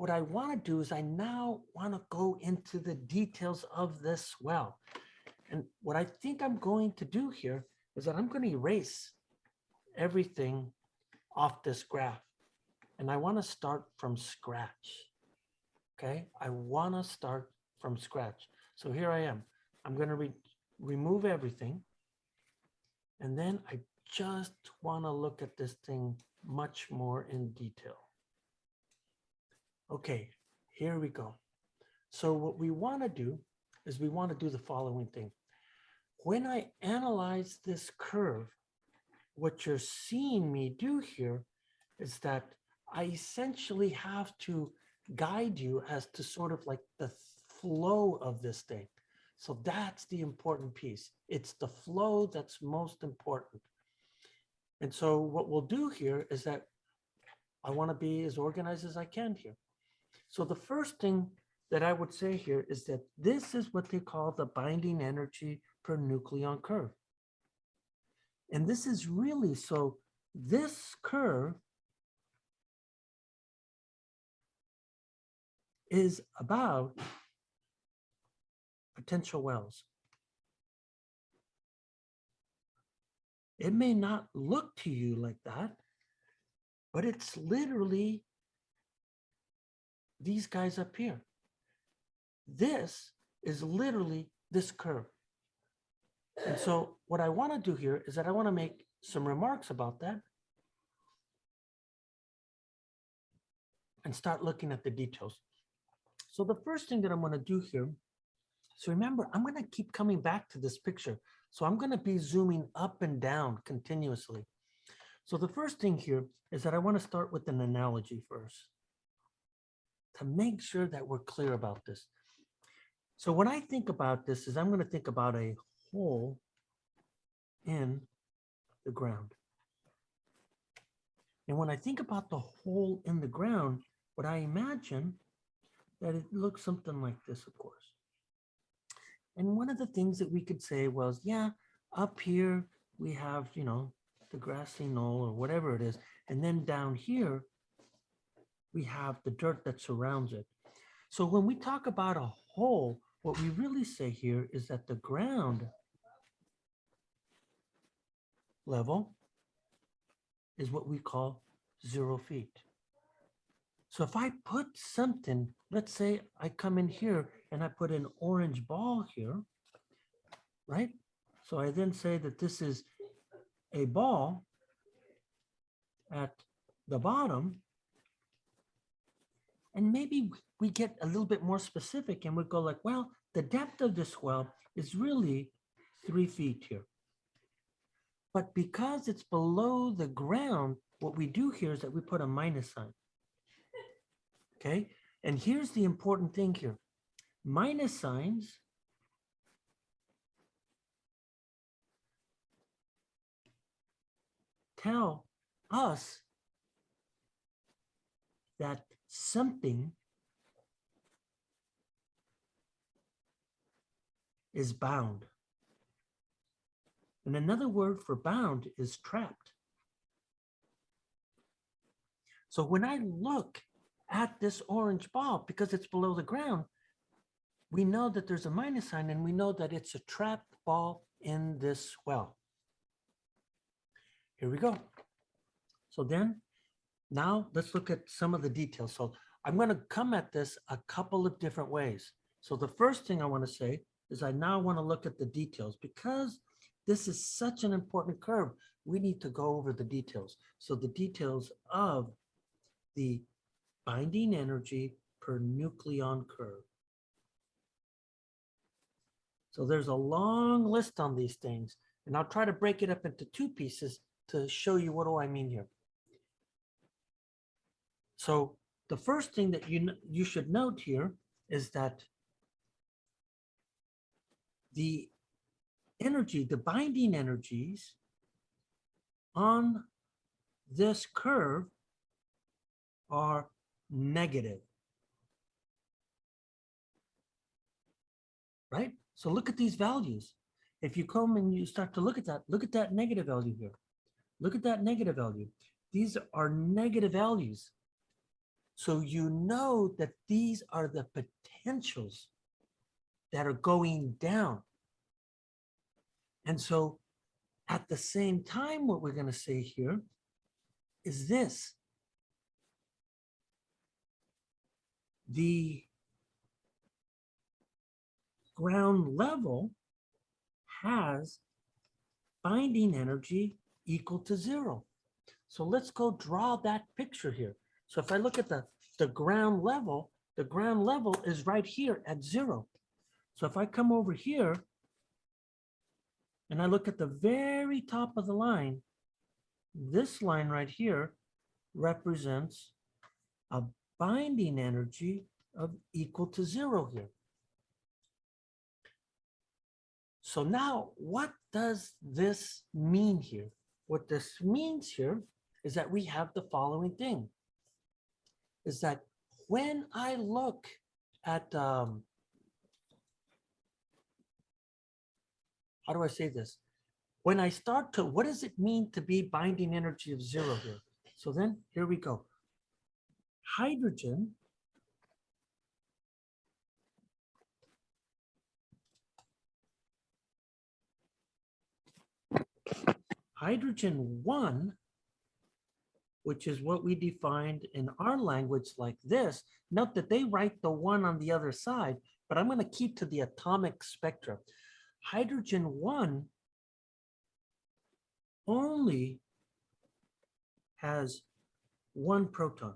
what I want to do is I now want to go into the details of this well. And what I think I'm going to do here is that I'm going to erase everything off this graph. And I want to start from scratch. Okay, I want to start from scratch. So here I am. I'm going to remove everything. And then I just want to look at this thing much more in detail. Okay, here we go. So what we want to do is we want to do the following thing. When I analyze this curve, what you're seeing me do here is that I essentially have to guide you as to sort of like the flow of this thing. So that's the important piece. It's the flow that's most important. And so what we'll do here is that I want to be as organized as I can here. So the first thing that I would say here is that this is what they call the binding energy per nucleon curve. And this is really, so this curve is about potential wells. It may not look to you like that, but it's literally these guys up here. This is literally this curve. And so what I want to do here is that I want to make some remarks about that and start looking at the details. So the first thing that I'm going to do here, so remember, I'm going to keep coming back to this picture. So I'm going to be zooming up and down continuously. So the first thing here is that I want to start with an analogy first to make sure that we're clear about this. So when I think about this is I'm going to think about a hole in the ground. And when I think about the hole in the ground, what I imagine that it looks something like this, of course. And one of the things that we could say was, yeah, up here we have, you know, the grassy knoll or whatever it is. And then down here, we have the dirt that surrounds it. So when we talk about a hole, what we really say here is that the ground level is what we call 0 feet. So if I put something, let's say I come in here and I put an orange ball here, right? So I then say that this is a ball at the bottom. And maybe we get a little bit more specific and we go like, well, the depth of this well is really 3 feet here. But because it's below the ground, what we do here is that we put a minus sign. Okay, and here's the important thing here. Minus signs tell us that something is bound. And another word for bound is trapped. So when I look at this orange ball, because it's below the ground, we know that there's a minus sign and we know that it's a trapped ball in this well. Here we go. So then, now let's look at some of the details. So I'm going to come at this a couple of different ways. So the first thing I want to say is I now want to look at the details because this is such an important curve. We need to go over the details. So the details of the binding energy per nucleon curve. So there's a long list on these things, and I'll try to break it up into two pieces to show you what do I mean here. So the first thing that you should note here is that the energy, the binding energies on this curve are negative, right? So look at these values. If you come and you start to look at that negative value here. Look at that negative value. These are negative values. So you know that these are the potentials that are going down. And so at the same time, what we're going to say here is this. The ground level has binding energy equal to 0. So let's go draw that picture here. So if I look at the ground level is right here at 0. So if I come over here and I look at the very top of the line, this line right here represents a binding energy of equal to 0 here. So now what does this mean here? What this means here is that we have the following thing, is that when I look at, how do I say this? When I start to, what does it mean to be binding energy of 0 here? So then here we go. Hydrogen hydrogen 1, which is what we defined in our language like this. Note that they write the 1 on the other side, but I'm going to keep to the atomic spectrum. Hydrogen 1 only has 1 proton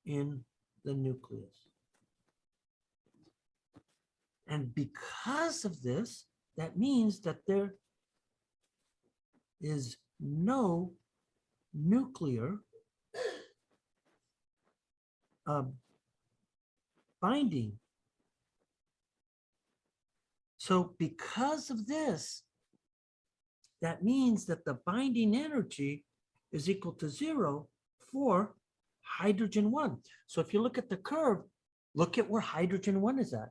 in the nucleus. And because of this, that means that there is no nuclear binding. So because of this, that means that the binding energy is equal to 0 for hydrogen 1. So if you look at the curve, look at where hydrogen 1 is at.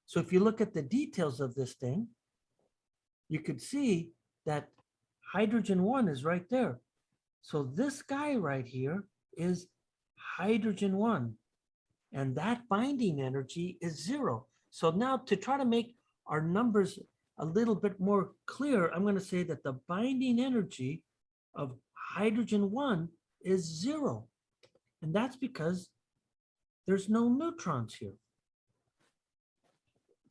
So if you look at the details of this thing, you could see that hydrogen 1 is right there. So this guy right here is hydrogen 1, and that binding energy is 0. So now to try to make our numbers a little bit more clear, I'm going to say that the binding energy of hydrogen 1 is 0. And that's because there's no neutrons here.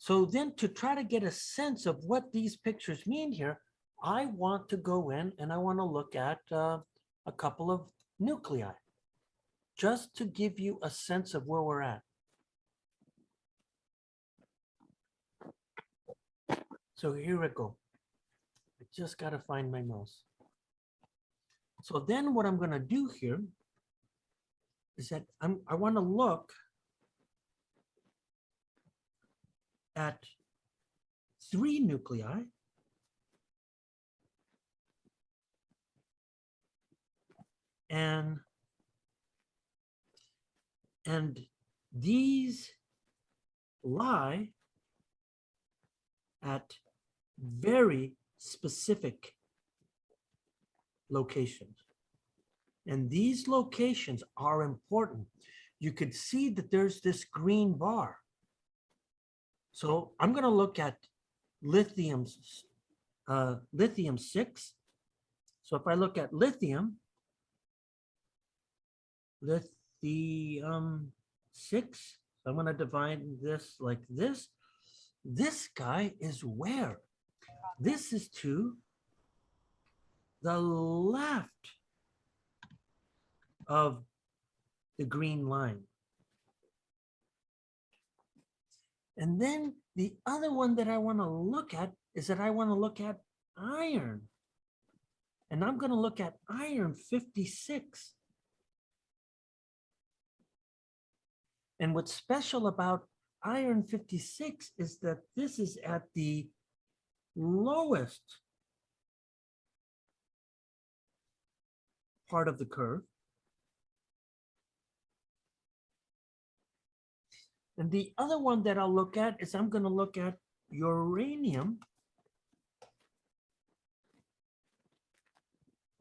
So then to try to get a sense of what these pictures mean here, I want to go in and I want to look at a couple of nuclei, just to give you a sense of where we're at. So here we go. I just got to find my mouse. So then what I'm going to do here is that I want to look at 3 nuclei. And these lie at very specific locations. And these locations are important. You could see that there's this green bar. So I'm going to look at lithium 6. So if I look at lithium 6, I'm going to divide this like this. This guy is where? This is to the left of the green line. And then the other one that I want to look at is that I want to look at iron. And I'm going to look at iron 56. And what's special about iron 56 is that this is at the lowest part of the curve. And the other one that I'll look at is I'm going to look at uranium.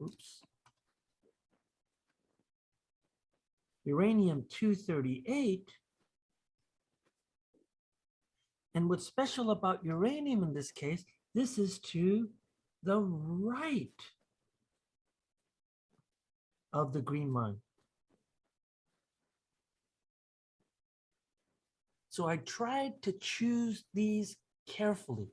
Oops. uranium-238. And what's special about uranium in this case, this is to the right of the green line. So I tried to choose these carefully.